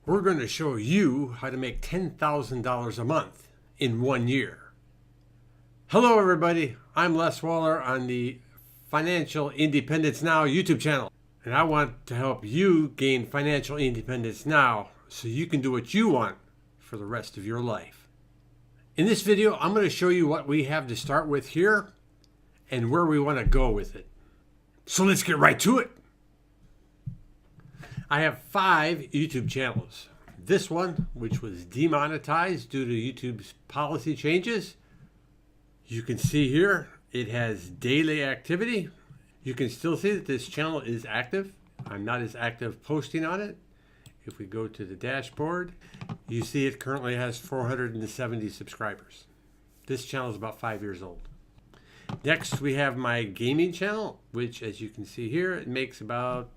We're going to show you how to make $10,000 a month in 1 year. Hello everybody, I'm Les Waller on the Financial Independence Now YouTube channel. And I want to help you gain financial independence now so you can do what you want for the rest of your life. In this video, I'm going to show you what we have to start with here and where we want to go with it. So let's get right to it. I have 5 YouTube channels. This one, which was demonetized due to YouTube's policy changes. You can see here, it has daily activity. You can still see that this channel is active. I'm not as active posting on it. If we go to the dashboard, you see it currently has 470 subscribers. This channel is about 5 years old. Next, we have my gaming channel, which, as you can see here, it makes about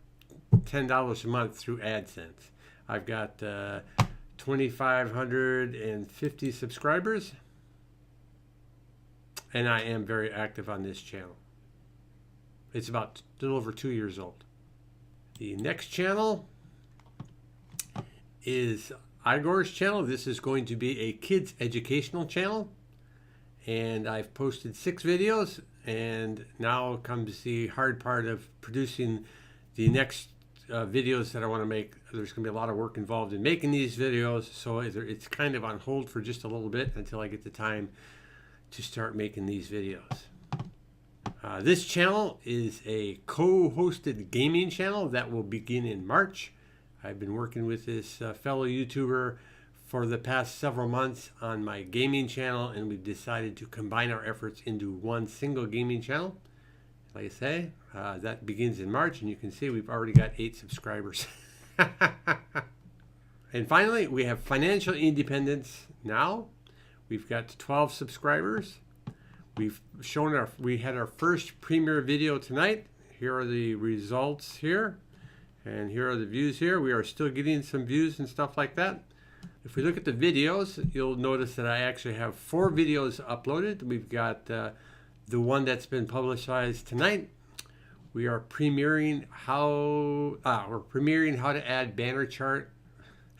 $10 a month through AdSense. I've got 2,550 subscribers, and I am very active on this channel. It's about a little over 2 years old. The next channel is Igor's channel. This is going to be a kids educational channel, and I've posted 6 videos, and now comes the hard part of producing the next videos that I want to make. There's going to be a lot of work involved in making these videos, so it's kind of on hold for just a little bit until I get the time to start making these videos. This channel is a co-hosted gaming channel that will begin in March. I've been working with this fellow YouTuber for the past several months on my gaming channel, and we've decided to combine our efforts into one single gaming channel. Like I say, that begins in March, and you can see we've already got 8 subscribers. And finally, we have Financial Independence Now. We've got 12 subscribers. We had our first premiere video tonight. Here are the results here, and here are the views here. We are still getting some views and stuff like that. If we look at the videos, you'll notice that I actually have 4 videos uploaded. We've got the one that's been publicized tonight. We are premiering how to add banner chart.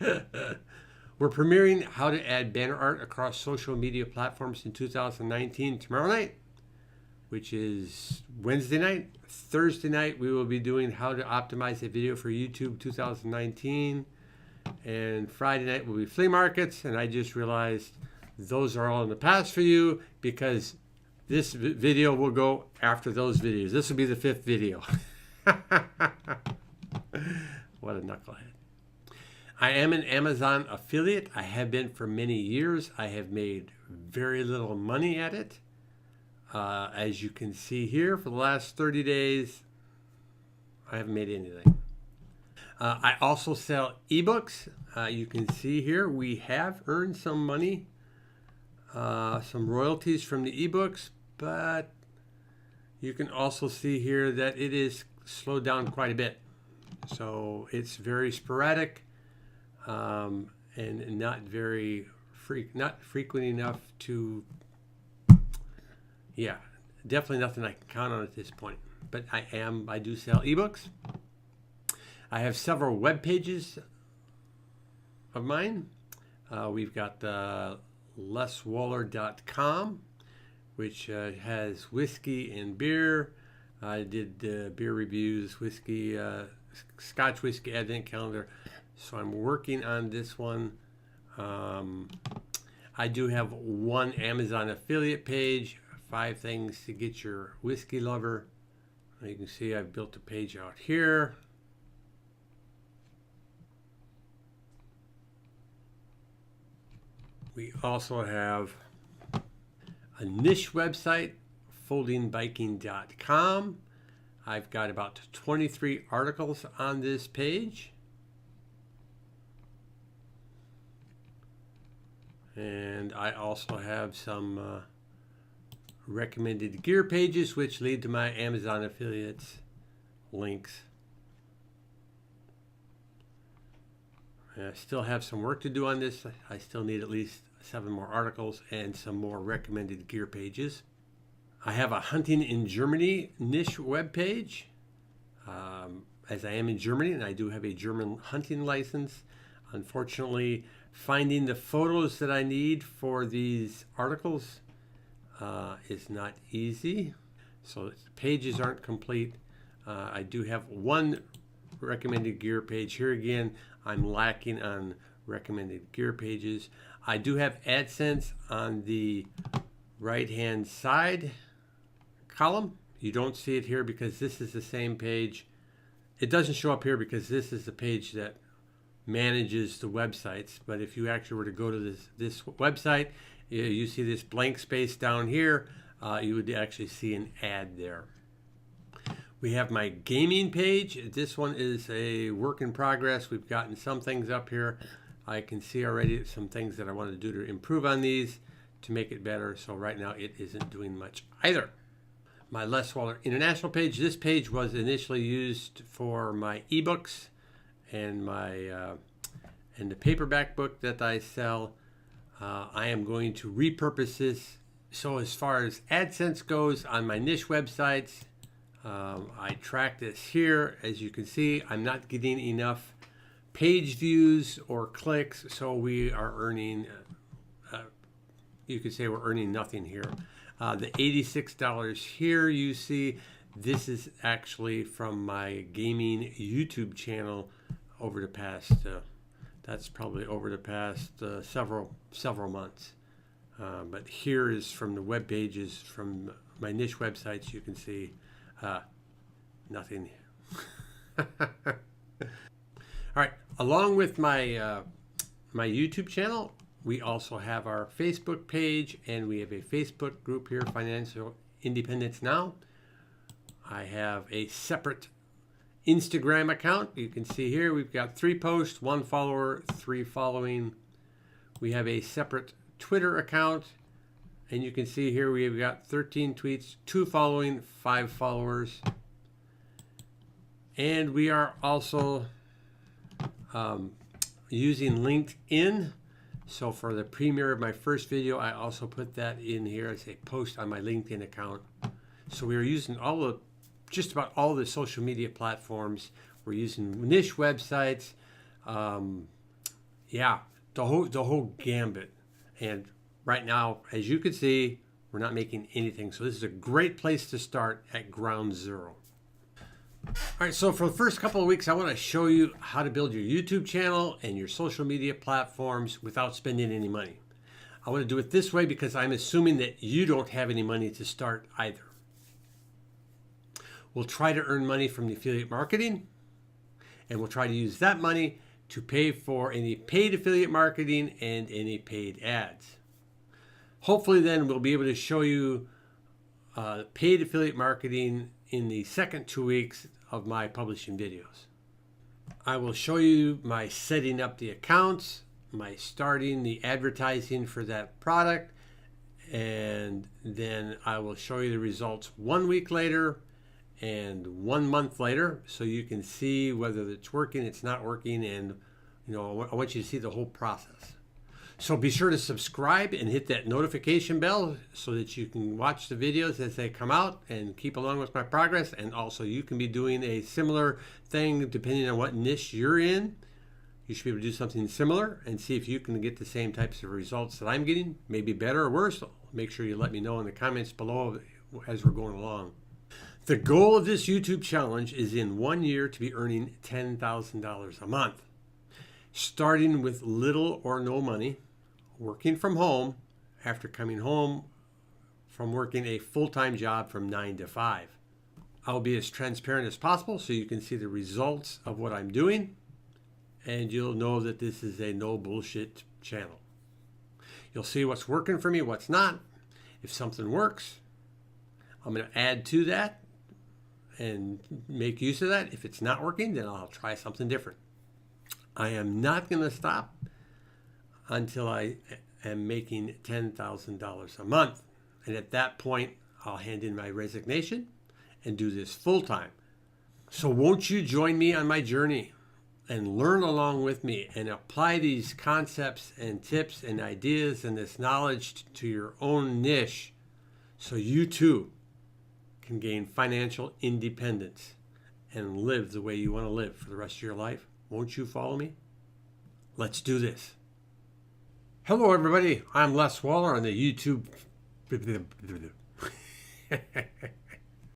We're premiering how to add banner art across social media platforms in 2019 tomorrow night, which is Wednesday night. Thursday night, we will be doing how to optimize a video for YouTube 2019. And Friday night will be flea markets. And I just realized those are all in the past for you because this video will go after those videos. This will be the 5th video. What a knucklehead. I am an Amazon affiliate. I have been for many years. I have made very little money at it. As you can see here, for the last 30 days, I haven't made anything. I also sell ebooks. You can see here we have earned some money, some royalties from the ebooks, but you can also see here that it is slowed down quite a bit. So it's very sporadic. And not frequent enough to, yeah, definitely nothing I can count on at this point. But I do sell ebooks. I have several web pages of mine. We've got leswaller.com, which has whiskey and beer. I did beer reviews, whiskey, Scotch whiskey advent calendar. So I'm working on this one. I do have one Amazon affiliate page, 5 things to get your whiskey lover. You can see I've built a page out here. We also have a niche website, foldingbiking.com. I've got about 23 articles on this page. And I also have some recommended gear pages, which lead to my Amazon affiliates links. And I still have some work to do on this. I still need at least 7 more articles and some more recommended gear pages. I have a hunting in Germany niche web page. As I am in Germany and I do have a German hunting license, Unfortunately, finding the photos that I need for these articles is not easy. So the pages aren't complete. I do have one recommended gear page. Here again, I'm lacking on recommended gear pages. I do have AdSense on the right-hand side column. You don't see it here because this is the same page. It doesn't show up here because this is the page that manages the websites. But if you actually were to go to this website, you see this blank space down here, you would actually see an ad there. We have my gaming page. This one is a work in progress. We've gotten some things up here. I can see already some things that I want to do to improve on these to make it better. So right now it isn't doing much either. My Les Waller International page. This page was initially used for my ebooks and my and the paperback book that I sell. I am going to repurpose this. So as far as AdSense goes on my niche websites, I track this here. As you can see, I'm not getting enough page views or clicks, so we are earning, you could say we're earning nothing here. The $86 here you see, this is actually from my gaming YouTube channel over the past, that's probably over the past several months. But here is from the web pages from my niche websites. You can see nothing. All right, along with my my YouTube channel, we also have our Facebook page, and we have a Facebook group here, Financial Independence Now. I have a separate Instagram account. You can see here we've got 3 posts, 1 follower, 3 following. We have a separate Twitter account, and you can see here we've got 13 tweets, 2 following, 5 followers. And we are also using LinkedIn. So for the premiere of my first video, I also put that in here as a post on my LinkedIn account. So we are using just about all the social media platforms. We're using niche websites. Yeah, the whole gambit. And right now, as you can see, we're not making anything. So this is a great place to start at ground zero. All right, so for the first couple of weeks, I want to show you how to build your YouTube channel and your social media platforms without spending any money. I want to do it this way because I'm assuming that you don't have any money to start either. We'll try to earn money from the affiliate marketing, and we'll try to use that money to pay for any paid affiliate marketing and any paid ads. Hopefully then we'll be able to show you paid affiliate marketing in the second 2 weeks of my publishing videos. I will show you my setting up the accounts, my starting the advertising for that product, and then I will show you the results 1 week later and 1 month later, so you can see whether it's working, it's not working, and I want you to see the whole process. So be sure to subscribe and hit that notification bell so that you can watch the videos as they come out and keep along with my progress. And also you can be doing a similar thing depending on what niche you're in. You should be able to do something similar and see if you can get the same types of results that I'm getting, maybe better or worse. Make sure you let me know in the comments below as we're going along. The goal of this YouTube challenge is in 1 year to be earning $10,000 a month, starting with little or no money, working from home after coming home from working a full-time job from 9 to 5. I'll be as transparent as possible so you can see the results of what I'm doing, and you'll know that this is a no bullshit channel. You'll see what's working for me, what's not. If something works, I'm going to add to that and make use of that. If it's not working, then I'll try something different. I am not going to stop until I am making $10,000 a month. And at that point, I'll hand in my resignation and do this full time. So won't you join me on my journey and learn along with me and apply these concepts and tips and ideas and this knowledge to your own niche so you too can gain financial independence and live the way you want to live for the rest of your life? Won't you follow me? Let's do this. Hello, everybody. I'm Les Waller on the YouTube.